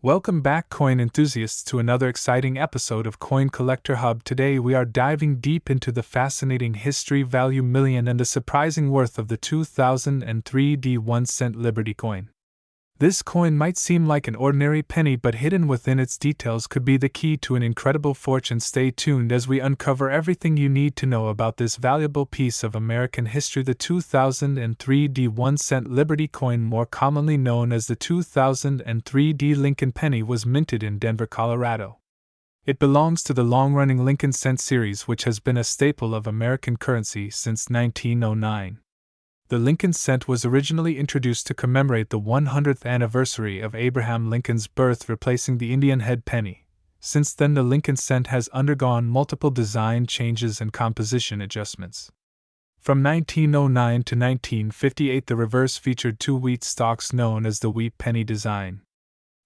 Welcome back, coin enthusiasts, to another exciting episode of Coin Collector Hub. Today we are diving deep into the fascinating history, value, million, and the surprising worth of the 2003 D1 cent Liberty coin. This coin might seem like an ordinary penny, but hidden within its details could be the key to an incredible fortune. Stay tuned as we uncover everything you need to know about this valuable piece of American history. The 2003 D1 cent Liberty coin, more commonly known as the 2003 D Lincoln penny, was minted in Denver, Colorado. It belongs to the long-running Lincoln cent series, which has been a staple of American currency since 1909. The Lincoln cent was originally introduced to commemorate the 100th anniversary of Abraham Lincoln's birth, replacing the Indian head penny. Since then, the Lincoln cent has undergone multiple design changes and composition adjustments. From 1909 to 1958, the reverse featured two wheat stalks known as the wheat penny design.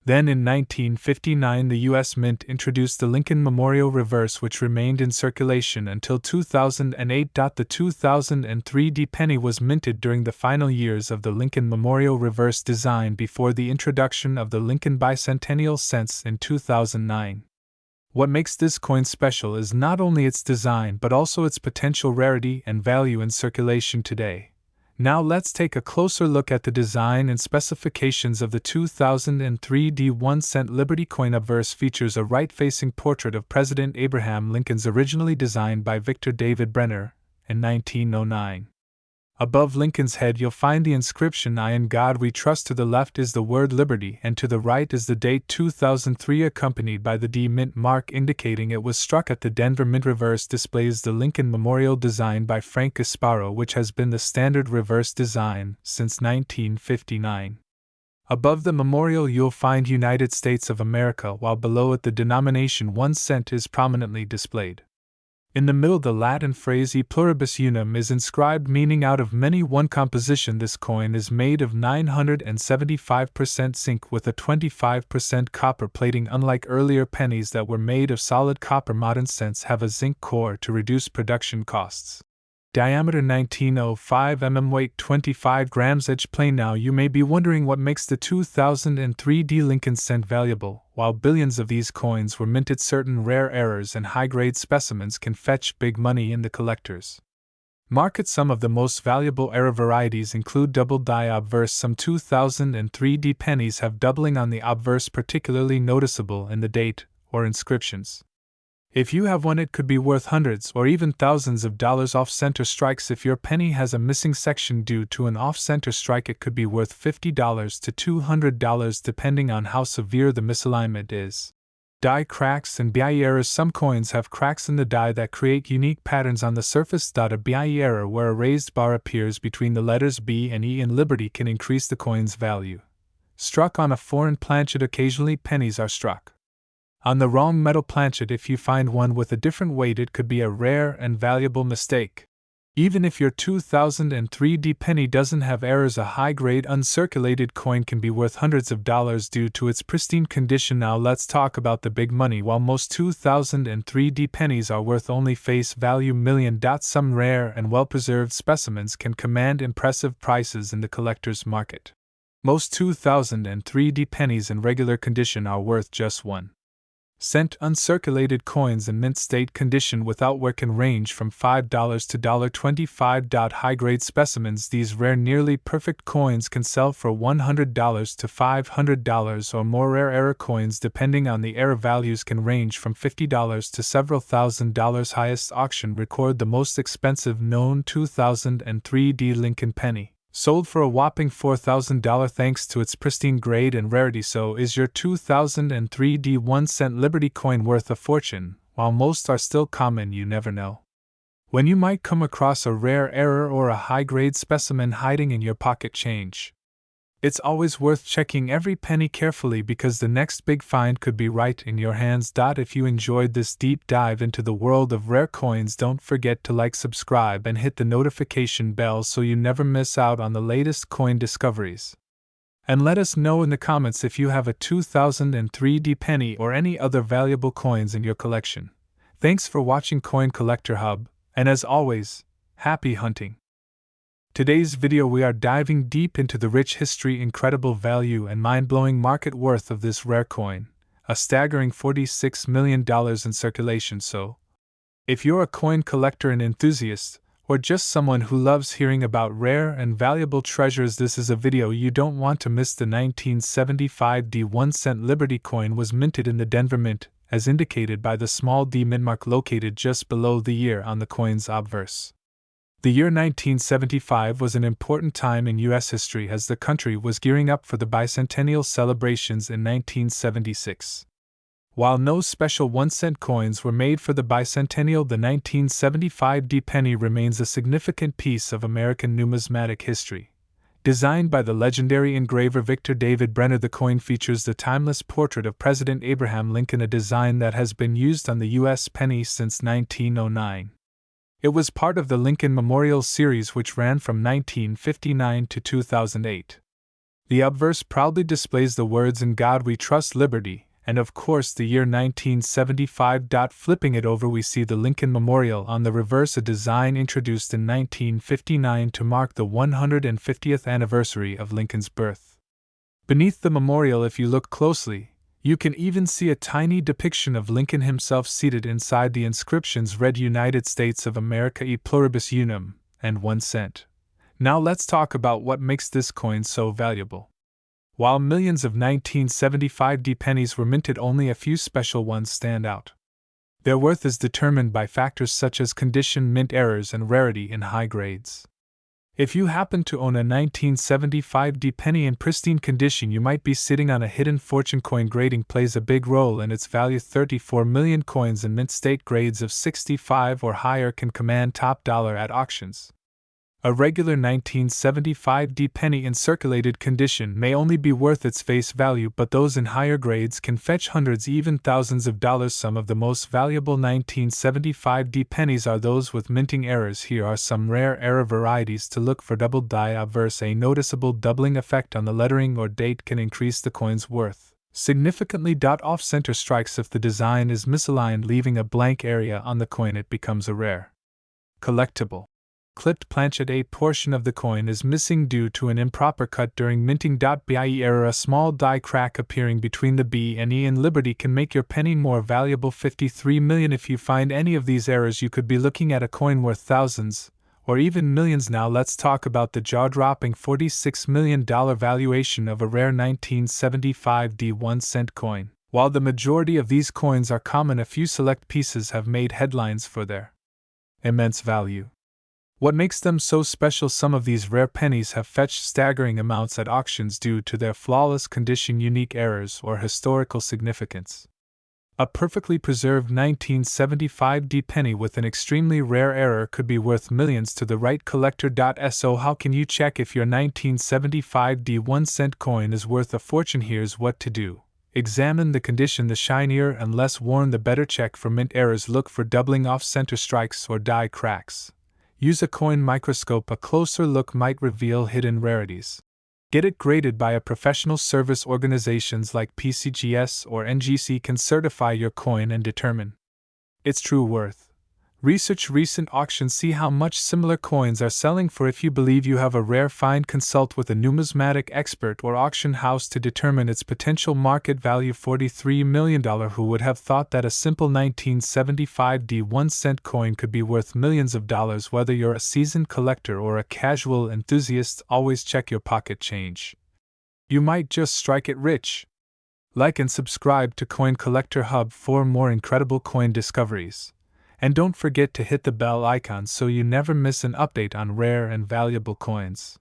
Then in 1959, the U.S. Mint introduced the Lincoln Memorial Reverse, which remained in circulation until 2008. The 2003 D penny was minted during the final years of the Lincoln Memorial Reverse design before the introduction of the Lincoln Bicentennial Cents in 2009. What makes this coin special is not only its design but also its potential rarity and value in circulation today. Now let's take a closer look at the design and specifications of the 2003 D1 cent Liberty coin. Obverse features a right-facing portrait of President Abraham Lincoln's, originally designed by Victor David Brenner in 1909. Above Lincoln's head you'll find the inscription, "I in God we trust." To the left is the word Liberty, and to the right is the date 2003, accompanied by the D Mint mark indicating it was struck at the Denver Mint. Reverse displays the Lincoln Memorial designed by Frank Gasparo, which has been the standard reverse design since 1959. Above the memorial you'll find United States of America, while below it the denomination 1 cent is prominently displayed. In the middle, the Latin phrase E pluribus unum is inscribed, meaning out of many one. Composition: this coin is made of 975% zinc with a 25% copper plating. Unlike earlier pennies that were made of solid copper, modern cents have a zinc core to reduce production costs. Diameter 1905 mm, weight 25 grams, edge plain. Now you may be wondering what makes the 2003 D Lincoln cent valuable. While billions of these coins were minted, certain rare errors and high-grade specimens can fetch big money in the collector's market. Some of the most valuable error varieties include double die obverse. Some 2003 D pennies have doubling on the obverse, particularly noticeable in the date or inscriptions. If you have one, it could be worth hundreds or even thousands of dollars. Off-center strikes: if your penny has a missing section due to an off-center strike, it could be worth $50 to $200 depending on how severe the misalignment is. Die cracks and BIE errors: some coins have cracks in the die that create unique patterns on the surface. A BIE error, where a raised bar appears between the letters B and E in Liberty, can increase the coin's value. Struck on a foreign planchet: occasionally pennies are struck on the wrong metal planchet. If you find one with a different weight, it could be a rare and valuable mistake. Even if your 2003 D penny doesn't have errors, a high-grade uncirculated coin can be worth hundreds of dollars due to its pristine condition. Now let's talk about the big money. While most 2003 D pennies are worth only face value million, some rare and well-preserved specimens can command impressive prices in the collector's market. Most 2003 D pennies in regular condition are worth just 1 cent. Uncirculated coins in mint state condition without wear can range from $5 to $25. High-grade specimens: these rare, nearly perfect coins can sell for $100 to $500 or more. Rare error coins, depending on the error values, can range from $50 to several $1,000s. Highest auction record: the most expensive known 2003 D Lincoln penny sold for a whopping $4,000 thanks to its pristine grade and rarity. So is your 2003 D1 cent Liberty coin worth a fortune? While most are still common, you never know when you might come across a rare error or a high-grade specimen hiding in your pocket change. It's always worth checking every penny carefully, because the next big find could be right in your hands. If you enjoyed this deep dive into the world of rare coins, don't forget to like, subscribe, and hit the notification bell so you never miss out on the latest coin discoveries. And let us know in the comments if you have a 2003 D penny or any other valuable coins in your collection. Thanks for watching Coin Collector Hub, and as always, happy hunting! Today's video we are diving deep into the rich history, incredible value, and mind-blowing market worth of this rare coin, a staggering $46 million in circulation. So, if you're a coin collector and enthusiast, or just someone who loves hearing about rare and valuable treasures, this is a video you don't want to miss. The 1975 D 1-cent Liberty coin was minted in the Denver Mint, as indicated by the small D mint mark located just below the year on the coin's obverse. The year 1975 was an important time in U.S. history as the country was gearing up for the bicentennial celebrations in 1976. While no special 1-cent coins were made for the bicentennial, the 1975 D penny remains a significant piece of American numismatic history. Designed by the legendary engraver Victor David Brenner, the coin features the timeless portrait of President Abraham Lincoln, a design that has been used on the U.S. penny since 1909. It was part of the Lincoln Memorial series, which ran from 1959 to 2008. The obverse proudly displays the words "In God We Trust, Liberty," and of course the year 1975. Flipping it over, we see the Lincoln Memorial on the reverse, a design introduced in 1959 to mark the 150th anniversary of Lincoln's birth. Beneath the memorial, if you look closely, you can even see a tiny depiction of Lincoln himself seated inside. The inscriptions read "United States of America e pluribus unum" and 1 cent. Now let's talk about what makes this coin so valuable. While millions of 1975 D pennies were minted, only a few special ones stand out. Their worth is determined by factors such as condition, mint errors, and rarity in high grades. If you happen to own a 1975 D penny in pristine condition, you might be sitting on a hidden fortune. Coin grading plays a big role in its value. 34 million coins in mint state grades of 65 or higher can command top dollar at auctions. A regular 1975 D penny in circulated condition may only be worth its face value, but those in higher grades can fetch hundreds, even thousands of dollars. Some of the most valuable 1975 D pennies are those with minting errors. Here are some rare error varieties to look for. Double die obverse. A noticeable doubling effect on the lettering or date can increase the coin's worth significantly. Off-center strikes. If the design is misaligned, leaving a blank area on the coin, it becomes a rare collectible. Clipped planchet. A portion of the coin is missing due to an improper cut during minting. Be error. A small die crack appearing between the B and E in Liberty can make your penny more valuable. 53 million. If you find any of these errors, you could be looking at a coin worth thousands, or even millions. Now let's talk about the jaw-dropping $46 million valuation of a rare 1975 D 1-cent coin. While the majority of these coins are common, a few select pieces have made headlines for their immense value. What makes them so special? Some of these rare pennies have fetched staggering amounts at auctions due to their flawless condition, unique errors, or historical significance. A perfectly preserved 1975 D penny with an extremely rare error could be worth millions to the right collector. So how can you check if your 1975 D 1-cent coin is worth a fortune? Here's what to do. Examine the condition. The shinier and less worn, the better. Check for mint errors. Look for doubling, off-center strikes, or die cracks. Use a coin microscope. A closer look might reveal hidden rarities. Get it graded by a professional. Service organizations like PCGS or NGC can certify your coin and determine its true worth. Research recent auctions. See how much similar coins are selling for. If you believe you have a rare find, consult with a numismatic expert or auction house to determine its potential market value. $43 million. Who would have thought that a simple 1975 D 1-cent coin could be worth millions of dollars? Whether you're a seasoned collector or a casual enthusiast, always check your pocket change. You might just strike it rich. Like and subscribe to Coin Collector Hub for more incredible coin discoveries. And don't forget to hit the bell icon so you never miss an update on rare and valuable coins.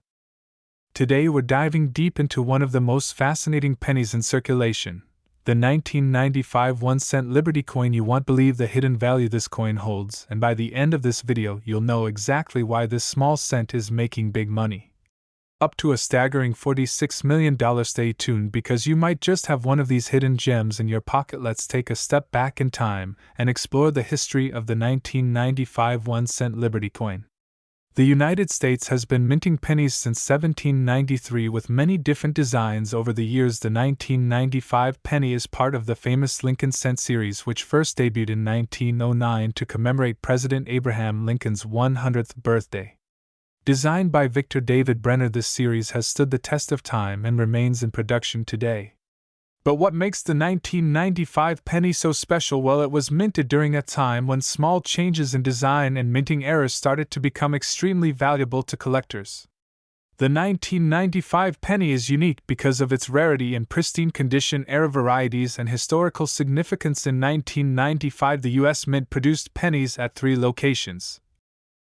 Today we're diving deep into one of the most fascinating pennies in circulation, the 1995 1-cent Liberty coin. You won't believe the hidden value this coin holds, and by the end of this video you'll know exactly why this small cent is making big money. Up to a staggering $46 million. Stay tuned because you might just have one of these hidden gems in your pocket. Let's take a step back in time and explore the history of the 1995 1-cent Liberty coin. The United States has been minting pennies since 1793 with many different designs over the years. The 1995 penny is part of the famous Lincoln cent series, which first debuted in 1909 to commemorate President Abraham Lincoln's 100th birthday. Designed by Victor David Brenner, this series has stood the test of time and remains in production today. But what makes the 1995 penny so special? Well, it was minted during a time when small changes in design and minting errors started to become extremely valuable to collectors. The 1995 penny is unique because of its rarity and pristine condition, error varieties, and historical significance. In 1995, the U.S. Mint produced pennies at 3 locations: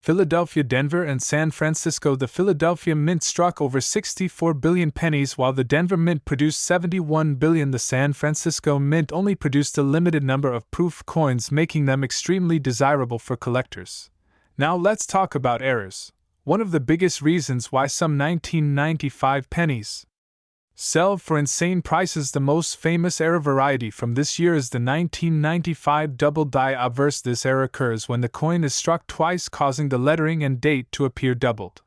Philadelphia, Denver, and San Francisco. The Philadelphia Mint struck over 64 billion pennies, while the Denver Mint produced 71 billion. The San Francisco Mint only produced a limited number of proof coins, making them extremely desirable for collectors. Now let's talk about errors. One of the biggest reasons why some 1995 pennies sell for insane prices. The most famous error variety from this year is the 1995 double die obverse. This error occurs when the coin is struck twice, causing the lettering and date to appear doubled.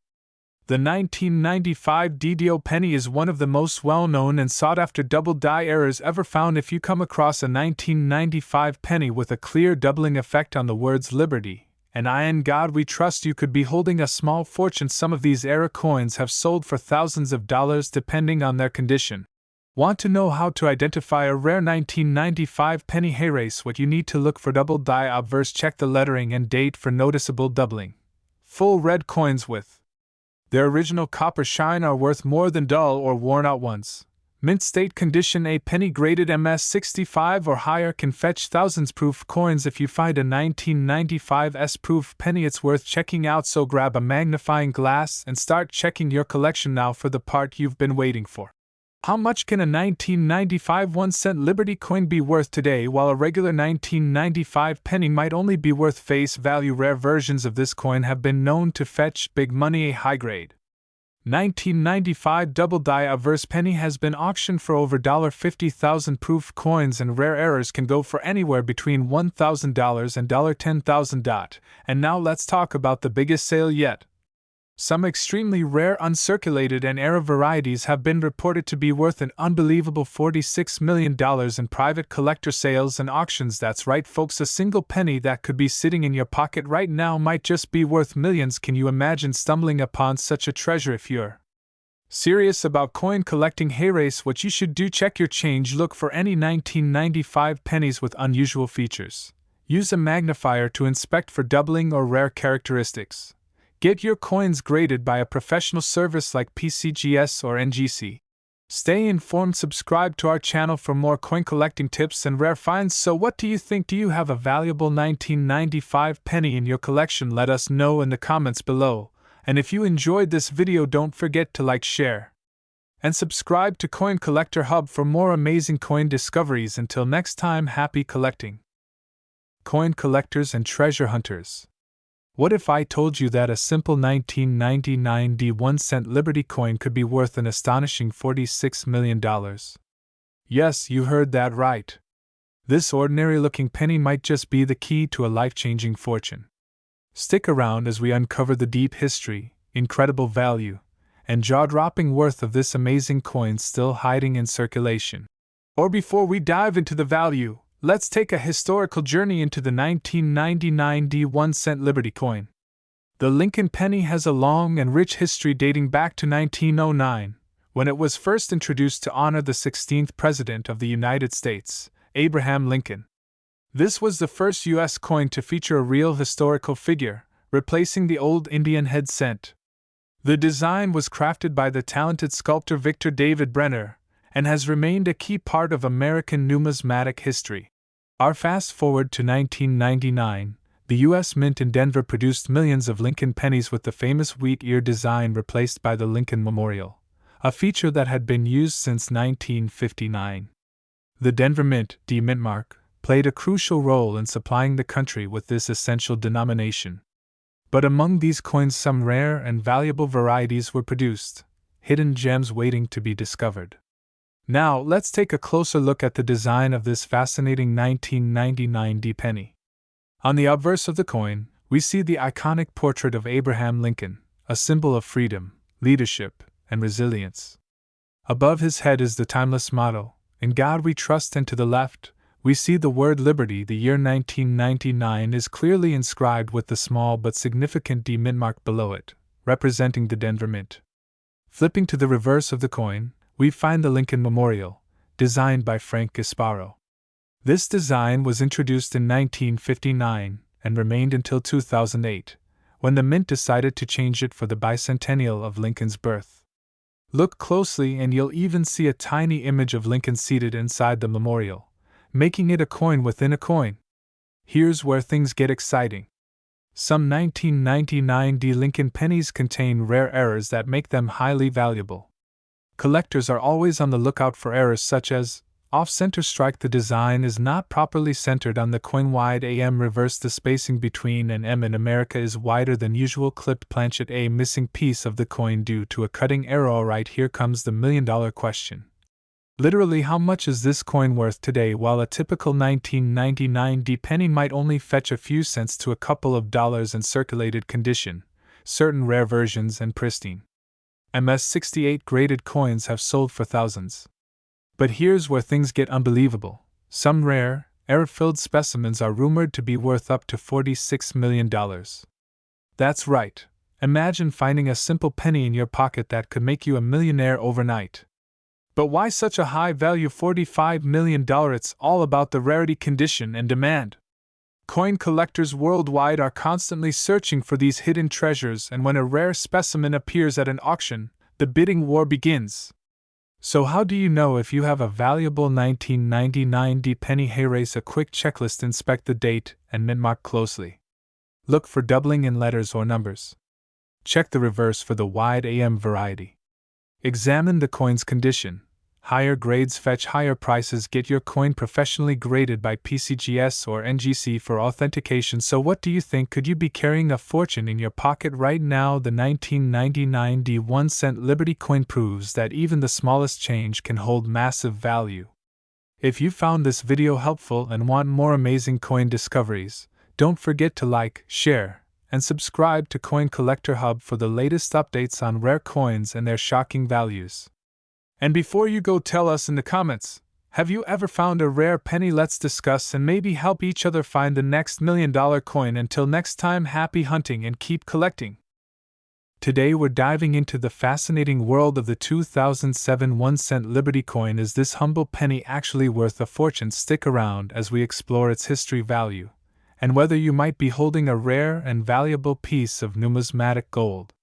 The 1995 DDO penny is one of the most well-known and sought-after double die errors ever found. If you come across a 1995 penny with a clear doubling effect on the words Liberty and I in God We Trust, you could be holding a small fortune. Some of these error coins have sold for thousands of dollars depending on their condition. Want to know how to identify a rare 1995 penny? Hey race, what you need to look for: double die obverse, check the lettering and date for noticeable doubling. Full red coins with their original copper shine are worth more than dull or worn out ones. Mint state condition: a penny graded MS65 or higher can fetch thousands. Proof coins: if you find a 1995 S-proof penny, it's worth checking out, so grab a magnifying glass and start checking your collection now for the part you've been waiting for. How much can a 1995 1-cent Liberty coin be worth today? While a regular 1995 penny might only be worth face value, rare versions of this coin have been known to fetch big money. A high-grade 1995 double die obverse penny has been auctioned for over $50,000. Proof coins and rare errors can go for anywhere between $1,000 and $10,000. And now let's talk about the biggest sale yet. Some extremely rare uncirculated and error varieties have been reported to be worth an unbelievable $46 million in private collector sales and auctions. That's right, folks, a single penny that could be sitting in your pocket right now might just be worth millions. Can you imagine stumbling upon such a treasure? If you're serious about coin collecting, hey race, what you should do: check your change, look for any 1995 pennies with unusual features. Use a magnifier to inspect for doubling or rare characteristics. Get your coins graded by a professional service like PCGS or NGC. Stay informed, subscribe to our channel for more coin collecting tips and rare finds. So what do you think? Do you have a valuable 1995 penny in your collection? Let us know in the comments below. And if you enjoyed this video, don't forget to like, share, and subscribe to Coin Collector Hub for more amazing coin discoveries. Until next time, happy collecting, coin collectors and treasure hunters. What if I told you that a simple 1999 1-cent Liberty coin could be worth an astonishing $46 million? Yes, you heard that right. This ordinary-looking penny might just be the key to a life-changing fortune. Stick around as we uncover the deep history, incredible value, and jaw-dropping worth of this amazing coin still hiding in circulation. Or before we dive into the value, let's take a historical journey into the 1999 1-cent Liberty coin. The Lincoln penny has a long and rich history dating back to 1909, when it was first introduced to honor the 16th President of the United States, Abraham Lincoln. This was the first U.S. coin to feature a real historical figure, replacing the old Indian head cent. The design was crafted by the talented sculptor Victor David Brenner, and has remained a key part of American numismatic history. Our fast forward to 1999, the U.S. Mint in Denver produced millions of Lincoln pennies with the famous wheat ear design replaced by the Lincoln Memorial, a feature that had been used since 1959. The Denver Mint, D-Mint mark, played a crucial role in supplying the country with this essential denomination. But among these coins, some rare and valuable varieties were produced, hidden gems waiting to be discovered. Now, let's take a closer look at the design of this fascinating 1999 D-penny. On the obverse of the coin, we see the iconic portrait of Abraham Lincoln, a symbol of freedom, leadership, and resilience. Above his head is the timeless motto, "In God We Trust," and to the left, we see the word Liberty. The year 1999 is clearly inscribed with the small but significant D-Mint mark below it, representing the Denver Mint. Flipping to the reverse of the coin, we find the Lincoln Memorial, designed by Frank Gasparo. This design was introduced in 1959 and remained until 2008, when the Mint decided to change it for the bicentennial of Lincoln's birth. Look closely and you'll even see a tiny image of Lincoln seated inside the memorial, making it a coin within a coin. Here's where things get exciting. Some 1999 Lincoln pennies contain rare errors that make them highly valuable. Collectors are always on the lookout for errors such as off-center strike. The design is not properly centered on the coin. Wide AM reverse. The spacing between an M in America is wider than usual. Clipped planchet. A missing piece of the coin due to a cutting error. Alright, here comes the million-dollar question. Literally, how much is this coin worth today? While a typical 1999 penny might only fetch a few cents to a couple of dollars in circulated condition, certain rare versions and pristine MS-68 graded coins have sold for thousands. But here's where things get unbelievable. Some rare, error-filled specimens are rumored to be worth up to $46 million. That's right. Imagine finding a simple penny in your pocket that could make you a millionaire overnight. But why such a high value? $45 million? It's all about the rarity, condition, and demand. Coin collectors worldwide are constantly searching for these hidden treasures, and when a rare specimen appears at an auction, the bidding war begins. So how do you know if you have a valuable 1999 penny? Hey, race a quick checklist. Inspect the date and mint mark closely. Look for doubling in letters or numbers. Check the reverse for the wide AM variety. Examine the coin's condition. Higher grades fetch higher prices. Get your coin professionally graded by PCGS or NGC for authentication. So what do you think? Could you be carrying a fortune in your pocket right now? The 1999 1-cent Liberty coin proves that even the smallest change can hold massive value. If you found this video helpful and want more amazing coin discoveries, don't forget to like, share, and subscribe to Coin Collector Hub for the latest updates on rare coins and their shocking values. And before you go, tell us in the comments, have you ever found a rare penny? Let's discuss and maybe help each other find the next million-dollar coin. Until next time, happy hunting and keep collecting. Today we're diving into the fascinating world of the 2007 1-cent Liberty coin. Is this humble penny actually worth a fortune? Stick around as we explore its history, value, and whether you might be holding a rare and valuable piece of numismatic gold.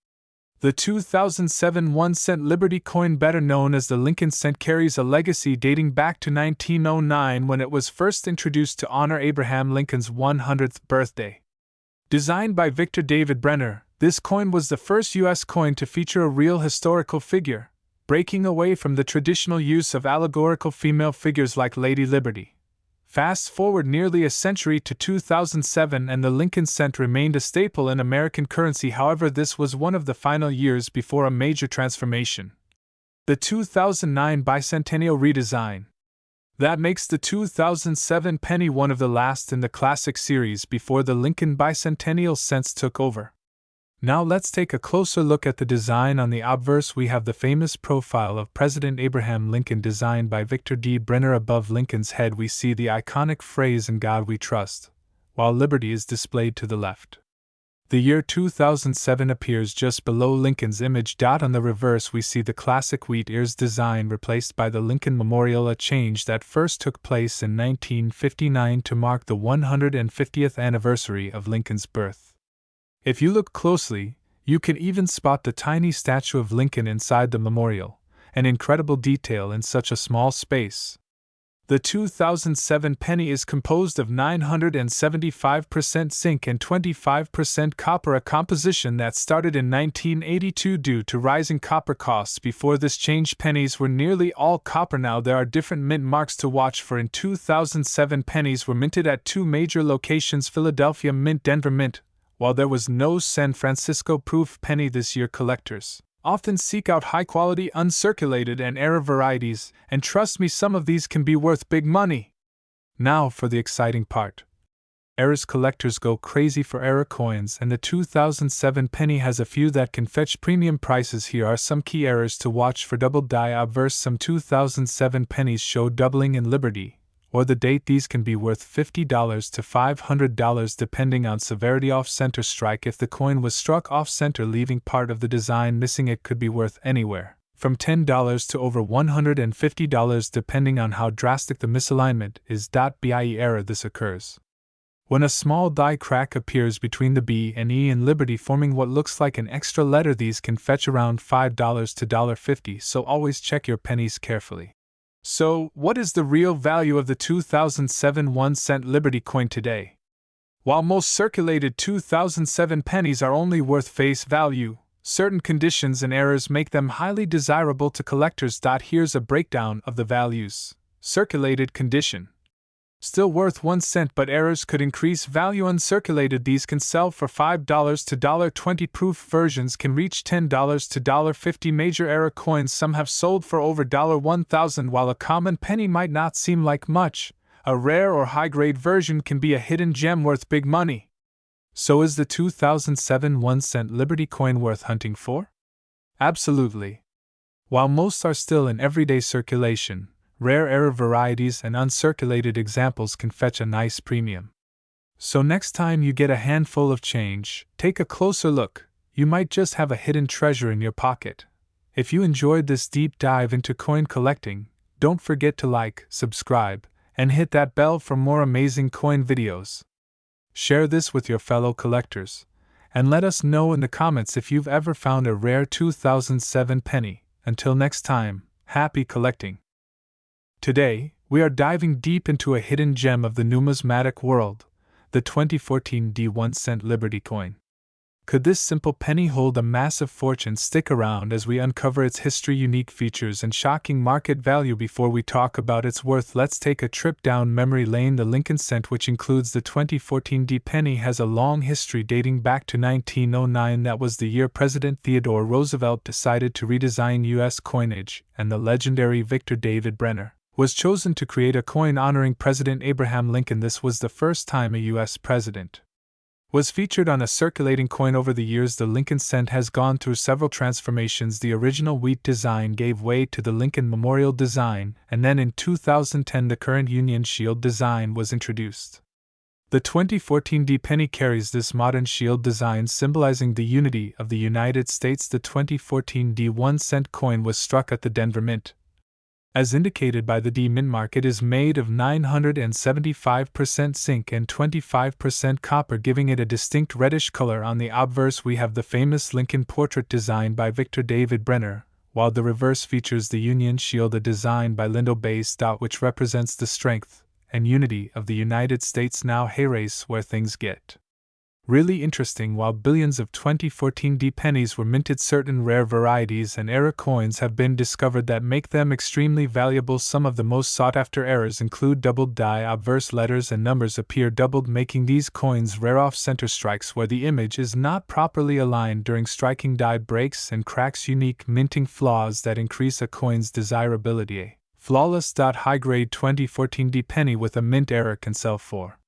The 2007 1-cent Liberty coin, better known as the Lincoln cent, carries a legacy dating back to 1909 when it was first introduced to honor Abraham Lincoln's 100th birthday. Designed by Victor David Brenner, this coin was the first U.S. coin to feature a real historical figure, breaking away from the traditional use of allegorical female figures like Lady Liberty. Fast forward nearly a century to 2007 and the Lincoln cent remained a staple in American currency. However, this was one of the final years before a major transformation. The 2009 bicentennial redesign. That makes the 2007 penny one of the last in the classic series before the Lincoln bicentennial cents took over. Now let's take a closer look at the design. On the obverse we have the famous profile of President Abraham Lincoln, designed by Victor D. Brenner. Above Lincoln's head we see the iconic phrase "In God We Trust," while liberty is displayed to the left. The year 2007 appears just below Lincoln's image. On the reverse we see the classic wheat ears design replaced by the Lincoln Memorial, a change that first took place in 1959 to mark the 150th anniversary of Lincoln's birth. If you look closely, you can even spot the tiny statue of Lincoln inside the memorial, an incredible detail in such a small space. The 2007 penny is composed of 975% zinc and 25% copper, a composition that started in 1982 due to rising copper costs. Before this change, pennies were nearly all copper. Now there are different mint marks to watch for. In 2007, pennies were minted at two major locations: Philadelphia Mint, Denver Mint. While there was no San Francisco proof penny this year, collectors often seek out high-quality uncirculated and error varieties, and trust me, some of these can be worth big money. Now for the exciting part. Errors. Collectors go crazy for error coins, and the 2007 penny has a few that can fetch premium prices. Here are some key errors to watch for. Double die. Obverse, some 2007 pennies show doubling in Liberty, or the date. These can be worth $50 to $500 depending on severity. Off-center strike: if the coin was struck off-center leaving part of the design missing, it could be worth anywhere from $10 to over $150 depending on how drastic the misalignment is. BIE error: this occurs when a small die crack appears between the B and E in Liberty, forming what looks like an extra letter. These can fetch around $5 to $1.50, so always check your pennies carefully. So, what is the real value of the 2007 1-cent Liberty coin today? While most circulated 2007 pennies are only worth face value, certain conditions and errors make them highly desirable to collectors. Here's a breakdown of the values. Circulated condition: still worth 1 cent, but errors could increase value. Uncirculated: these can sell for $5 to $1.20. Proof versions can reach $10 to $1.50. Major error coins: some have sold for over $1,000. While a common penny might not seem like much, a rare or high-grade version can be a hidden gem worth big money. So is the 2007 1-cent Liberty coin worth hunting for? Absolutely. While most are still in everyday circulation, rare error varieties and uncirculated examples can fetch a nice premium. So next time you get a handful of change, take a closer look. You might just have a hidden treasure in your pocket. If you enjoyed this deep dive into coin collecting, don't forget to like, subscribe, and hit that bell for more amazing coin videos. Share this with your fellow collectors, and let us know in the comments if you've ever found a rare 2007 penny. Until next time, happy collecting! Today, we are diving deep into a hidden gem of the numismatic world, the 2014 1-cent Liberty coin. Could this simple penny hold a massive fortune? Stick around as we uncover its history, unique features, and shocking market value. Before we talk about its worth, let's take a trip down memory lane. The Lincoln cent, which includes the 2014 penny, has a long history dating back to 1909. That was the year President Theodore Roosevelt decided to redesign U.S. coinage, and the legendary Victor David Brenner was chosen to create a coin honoring President Abraham Lincoln. This was the first time a U.S. president was featured on a circulating coin. Over the years, the Lincoln cent has gone through several transformations. The original wheat design gave way to the Lincoln Memorial design, and then in 2010 the current Union Shield design was introduced. The 2014 penny carries this modern shield design, symbolizing the unity of the United States. The 2014 1-cent coin was struck at the Denver Mint. As indicated by the Mint mark, it is made of 975% zinc and 25% copper, giving it a distinct reddish color. On the obverse we have the famous Lincoln portrait designed by Victor David Brenner, while the reverse features the Union Shield, a design by Lindo Base. Which represents the strength and unity of the United States. Now, hey, race where things get really interesting. While billions of 2014 pennies were minted, certain rare varieties and error coins have been discovered that make them extremely valuable. Some of the most sought-after errors include doubled die: obverse letters and numbers appear doubled, making these coins rare. Off-center strikes, where the image is not properly aligned during striking, die breaks and cracks. Unique minting flaws that increase a coin's desirability. Flawless. High-grade 2014 penny with a mint error can sell for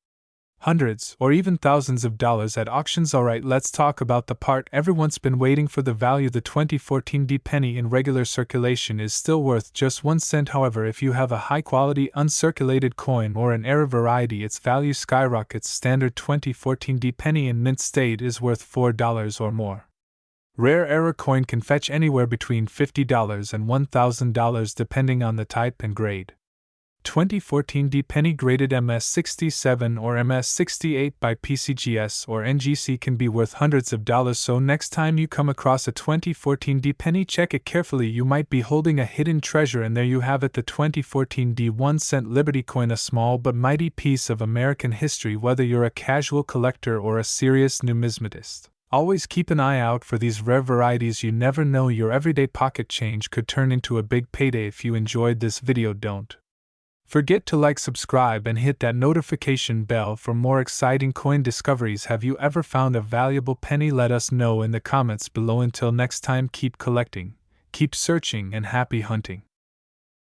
hundreds or even thousands of dollars at auctions. Alright, let's talk about the part everyone's been waiting for: the value. The 2014 penny in regular circulation is still worth just 1 cent. However, if you have a high-quality uncirculated coin or an error variety, its value skyrockets. Standard 2014 penny in mint state is worth $4 or more. Rare error coin can fetch anywhere between $50 and $1,000 depending on the type and grade. 2014 penny graded MS67 or MS68 by PCGS or NGC can be worth hundreds of dollars. So next time you come across a 2014 penny, check it carefully. You might be holding a hidden treasure, and there you have it, the 2014 1-cent Liberty coin, a small but mighty piece of American history. Whether you're a casual collector or a serious numismatist, always keep an eye out for these rare varieties. You never know, your everyday pocket change could turn into a big payday. If you enjoyed this video, don't forget to like, subscribe, and hit that notification bell for more exciting coin discoveries. Have you ever found a valuable penny? Let us know in the comments below. Until next time, keep collecting, keep searching, and happy hunting.